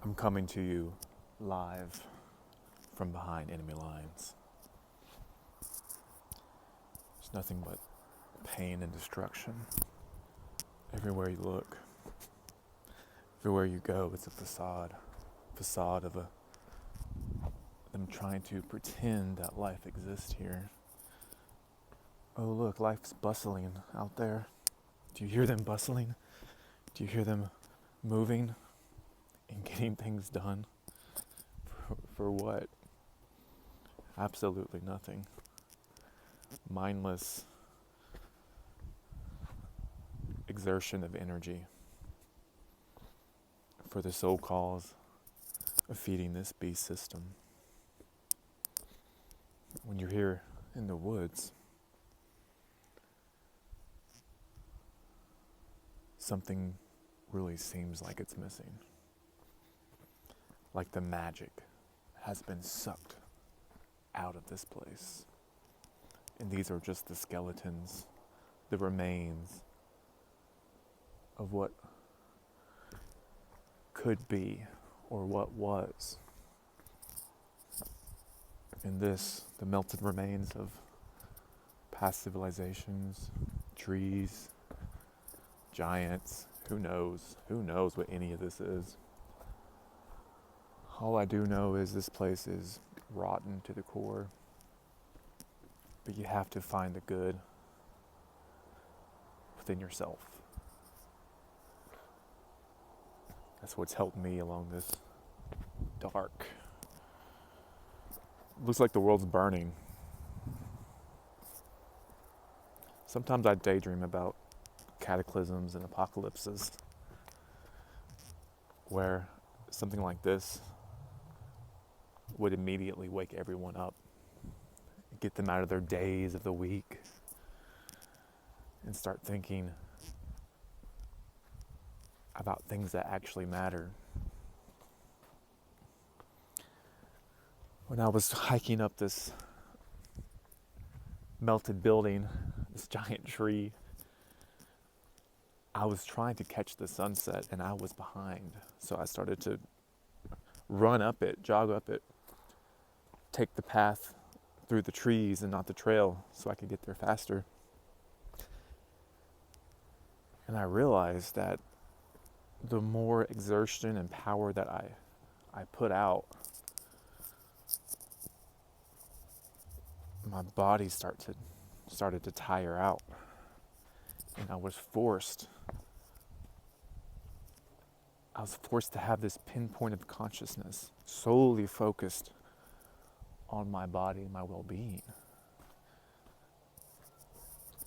I'm coming to you live from behind enemy lines. There's nothing but pain and destruction. Everywhere you look, everywhere you go, it's a facade of them trying to pretend that life exists here. Oh look, life's bustling out there. Do you hear them bustling? Do you hear them moving and getting things done? For what? Absolutely nothing. Mindless exertion of energy for the sole cause of feeding this beast system. When you're here in the woods, something really seems like it's missing. Like the magic has been sucked out of this place. And these are just the skeletons, the remains of what could be or what was. And this, the melted remains of past civilizations, trees, giants, who knows what any of this is. All I do know is this place is rotten to the core, but you have to find the good within yourself. That's what's helped me along this dark. Looks like the world's burning. Sometimes I daydream about cataclysms and apocalypses where something like this would immediately wake everyone up, get them out of their days of the week, and start thinking about things that actually matter. When I was hiking up this melted building, this giant tree, I was trying to catch the sunset and I was behind. So I started to run up it, jog up it, take the path through the trees and not the trail so I could get there faster. And I realized that the more exertion and power that I put out, my body started to tire out. And I was forced to have this pinpoint of consciousness solely focused on my body, my well-being.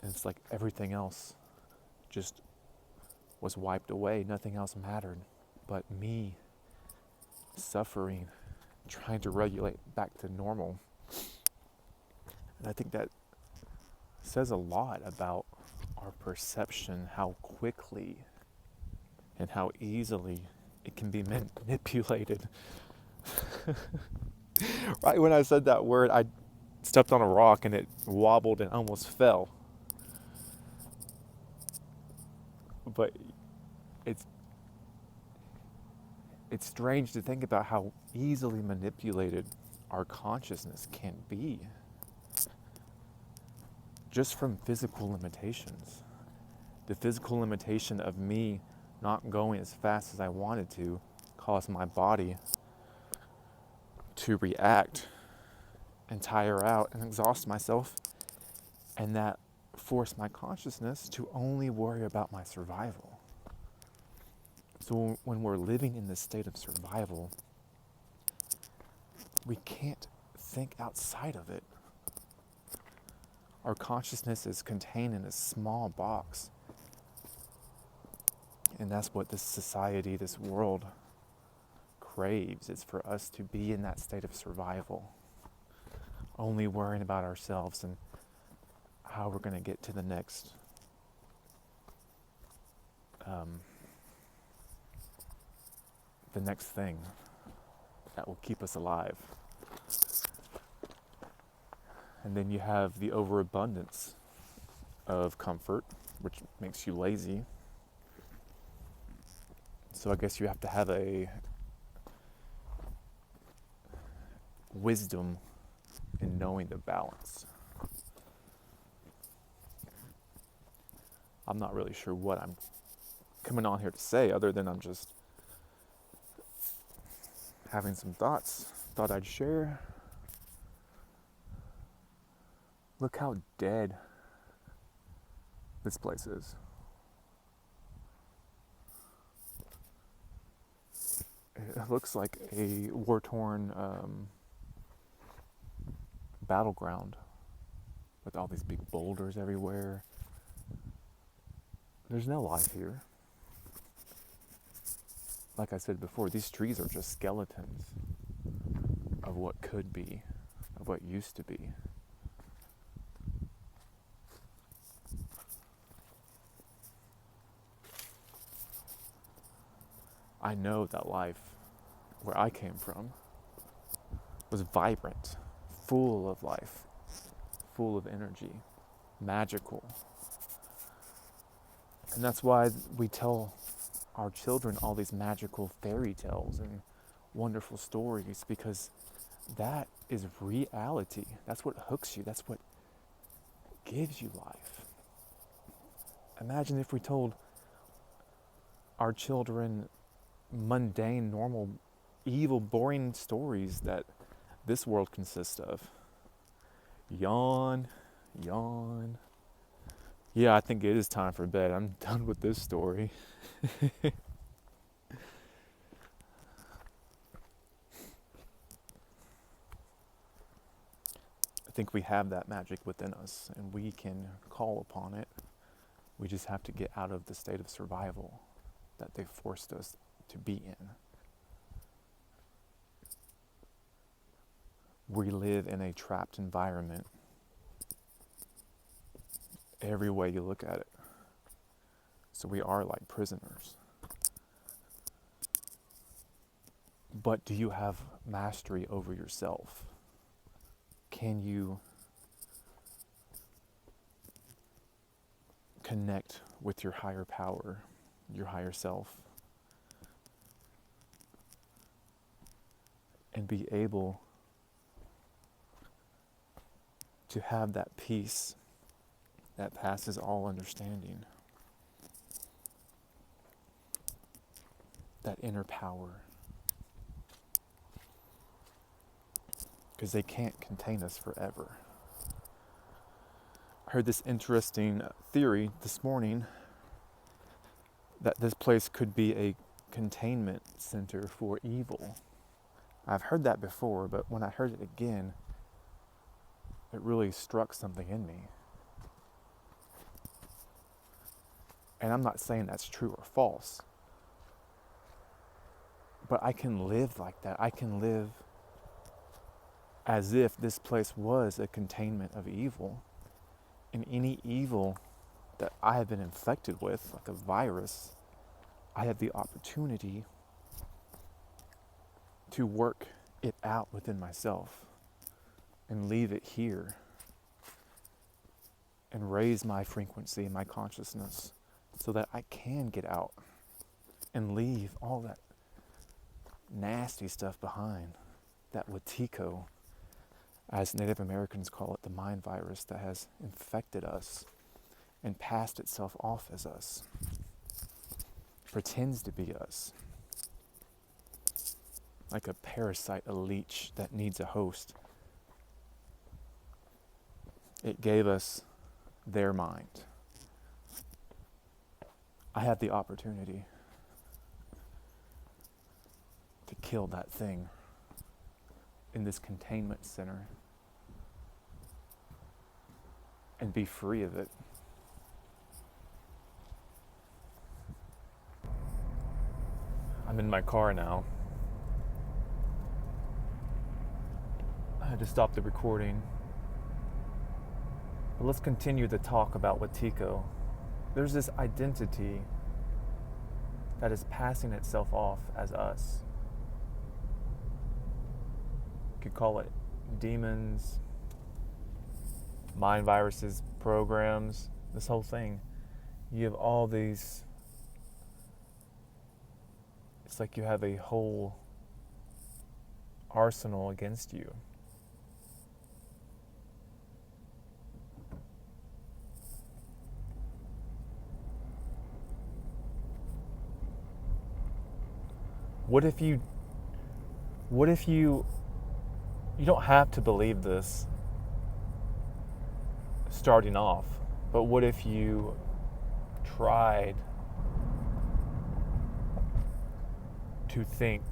And it's like everything else just was wiped away. Nothing else mattered but me suffering, trying to regulate back to normal. And I think that says a lot about our perception, how quickly and how easily it can be manipulated. Right when I said that word, I stepped on a rock and it wobbled and almost fell. But it's strange to think about how easily manipulated our consciousness can be. Just from physical limitations. The physical limitation of me not going as fast as I wanted to caused my body to react and tire out and exhaust myself, and that forced my consciousness to only worry about my survival. So when we're living in this state of survival, we can't think outside of it. Our consciousness is contained in a small box. And that's what this society, this world craves. It's for us to be in that state of survival, only worrying about ourselves and how we're going to get to the next thing that will keep us alive. And then you have the overabundance of comfort, which makes you lazy. So I guess you have to have a wisdom in knowing the balance. I'm not really sure what I'm coming on here to say other than I'm just having some thoughts. Thought I'd share. Look how dead this place is. It looks like a war-torn battleground with all these big boulders everywhere. There's no life here. Like I said before, these trees are just skeletons of what could be, of what used to be. I know that life where I came from was vibrant, full of life, full of energy, magical. And that's why we tell our children all these magical fairy tales and wonderful stories, because that is reality. That's what hooks you. That's what gives you life. Imagine if we told our children mundane, normal, evil, boring stories that this world consists of. Yawn, yawn. Yeah, I think it is time for bed. I'm done with this story. I think we have that magic within us and we can call upon it. We just have to get out of the state of survival that they forced us to be in. We live in a trapped environment every way you look at it. So we are like prisoners. But do you have mastery over yourself? Can you connect with your higher power, your higher self, and be able to have that peace that passes all understanding, that inner power? Because they can't contain us forever. I heard this interesting theory this morning that this place could be a containment center for evil. I've heard that before, but when I heard it again, it really struck something in me. And I'm not saying that's true or false, but I can live like that. I can live as if this place was a containment of evil. And any evil that I have been infected with, like a virus, I have the opportunity to work it out within myself and leave it here and raise my frequency and my consciousness so that I can get out and leave all that nasty stuff behind, that Wetiko, as Native Americans call it, the mind virus that has infected us and passed itself off as us, pretends to be us, like a parasite, a leech that needs a host. It gave us their mind. I have the opportunity to kill that thing in this containment center and be free of it. I'm in my car now. I had to stop the recording. But let's continue the talk about Wetiko. There's this identity that is passing itself off as us. You could call it demons, mind viruses, programs, this whole thing. You have all these, it's like you have a whole arsenal against you. What if you don't have to believe this starting off, but what if you tried to think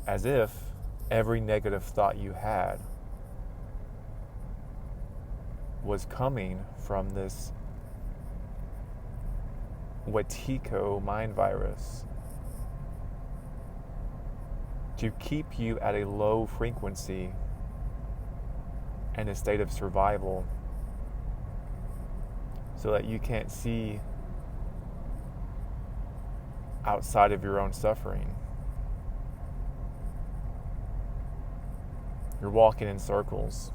as if every negative thought you had was coming from this Wetiko mind virus to keep you at a low frequency and a state of survival so that you can't see outside of your own suffering. You're walking in circles.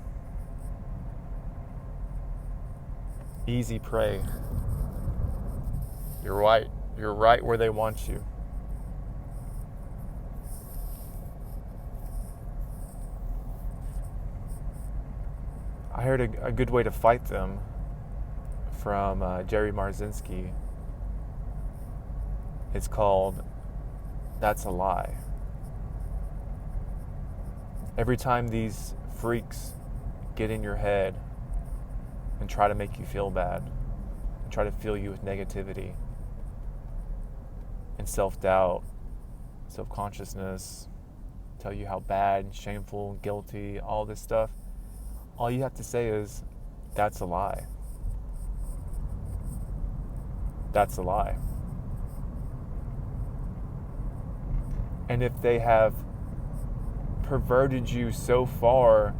Easy prey. You're right where they want you. I heard a good way to fight them from Jerry Marzinski. It's called "That's a Lie." Every time these freaks get in your head and try to make you feel bad, and try to fill you with negativity and self-doubt, self-consciousness, tell you how bad and shameful and guilty, all this stuff, all you have to say is, "That's a lie. That's a lie." And if they have perverted you so far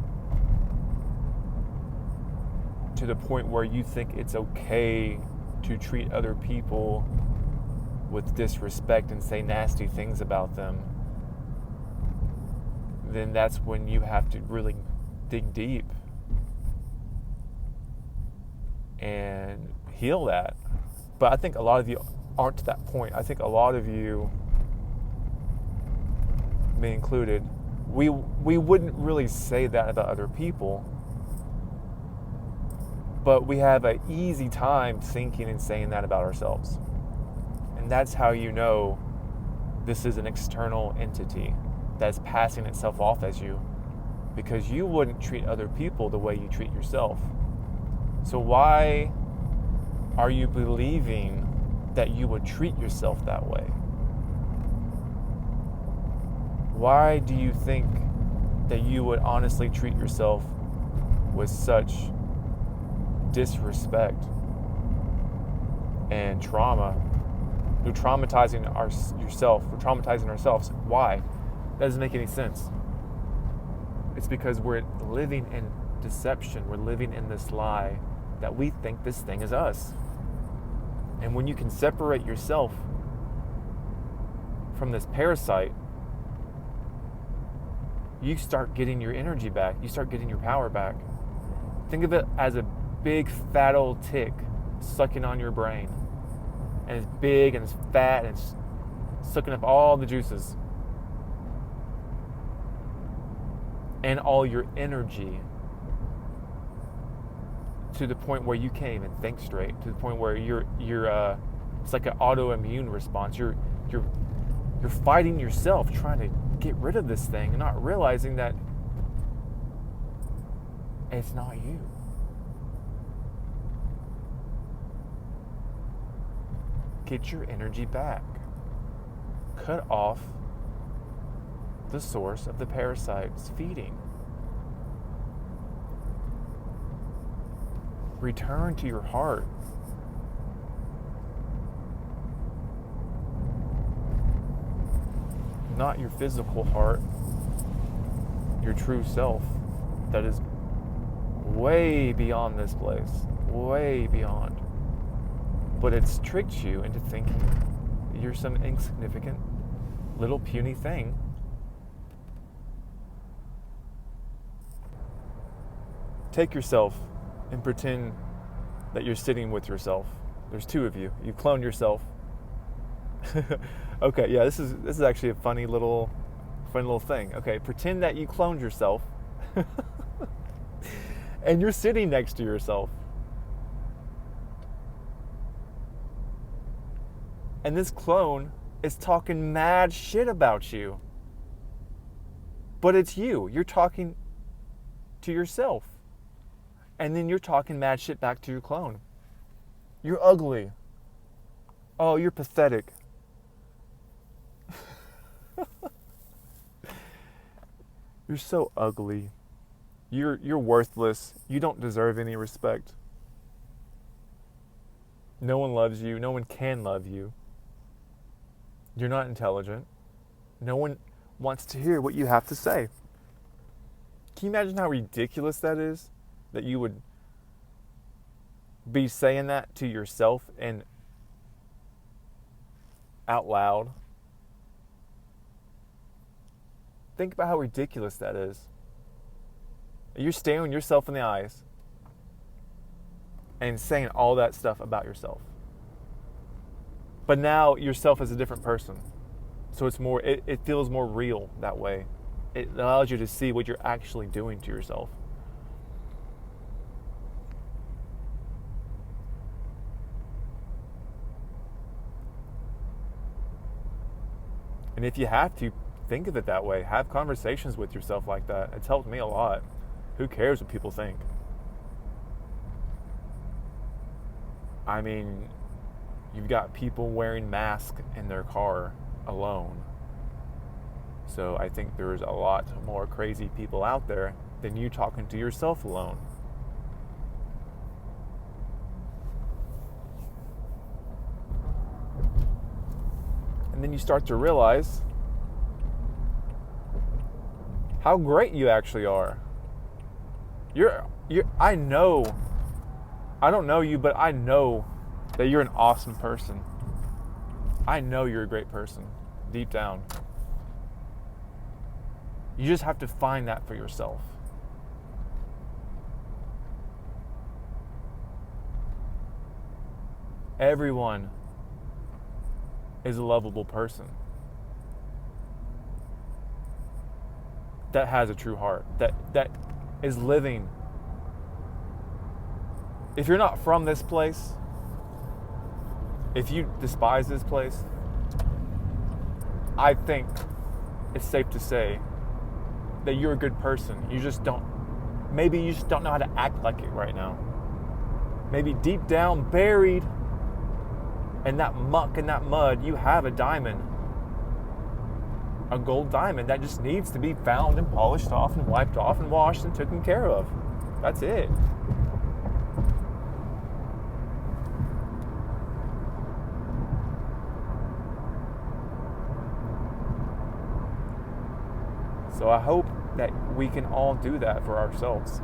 to the point where you think it's okay to treat other people with disrespect and say nasty things about them, then that's when you have to really dig deep and heal that. But I think a lot of you aren't to that point. I think a lot of you, me included, we wouldn't really say that about other people, but we have an easy time thinking and saying that about ourselves. And that's how you know this is an external entity that's passing itself off as you, because you wouldn't treat other people the way you treat yourself. So why are you believing that you would treat yourself that way? Why do you think that you would honestly treat yourself with such disrespect and trauma? You're traumatizing yourself. We're traumatizing ourselves. Why? That doesn't make any sense. It's because we're living in deception. We're living in this lie that we think this thing is us. And when you can separate yourself from this parasite, you start getting your energy back. You start getting your power back. Think of it as a big fat old tick sucking on your brain. And it's big and it's fat and it's sucking up all the juices. And all your energy, to the point where you can't even think straight, to the point where you're it's like an autoimmune response. You're fighting yourself, trying to get rid of this thing and not realizing that it's not you. Get your energy back. Cut off the source of the parasite's feeding. Return to your heart. Not your physical heart, your true self that is way beyond this place, way beyond. But it's tricked you into thinking that you're some insignificant little puny thing. Take yourself and pretend that you're sitting with yourself. There's two of you. You clone yourself. Okay, yeah, this is actually a funny little thing. Okay, pretend that you cloned yourself and you're sitting next to yourself. And this clone is talking mad shit about you. But it's you. You're talking to yourself. And then you're talking mad shit back to your clone. You're ugly. Oh, you're pathetic. You're so ugly. You're worthless. You don't deserve any respect. No one loves you. No one can love you. You're not intelligent. No one wants to hear what you have to say. Can you imagine how ridiculous that is? That you would be saying that to yourself and out loud. Think about how ridiculous that is. You're staring yourself in the eyes and saying all that stuff about yourself. But now yourself is a different person. So it's more, it feels more real that way. It allows you to see what you're actually doing to yourself. And if you have to, think of it that way. Have conversations with yourself like that. It's helped me a lot. Who cares what people think? I mean, you've got people wearing masks in their car alone. So I think there's a lot more crazy people out there than you talking to yourself alone. And then you start to realize how great you actually are. I know, I don't know you, but I know that you're an awesome person. I know you're a great person, deep down. You just have to find that for yourself. Everyone is a lovable person that has a true heart, that is living. If you're not from this place, if you despise this place, I think it's safe to say that you're a good person. Maybe you just don't know how to act like it right now. Maybe deep down, buried in that muck and that mud, you have a diamond. A gold diamond that just needs to be found and polished off and wiped off and washed and taken care of. That's it. So I hope that we can all do that for ourselves.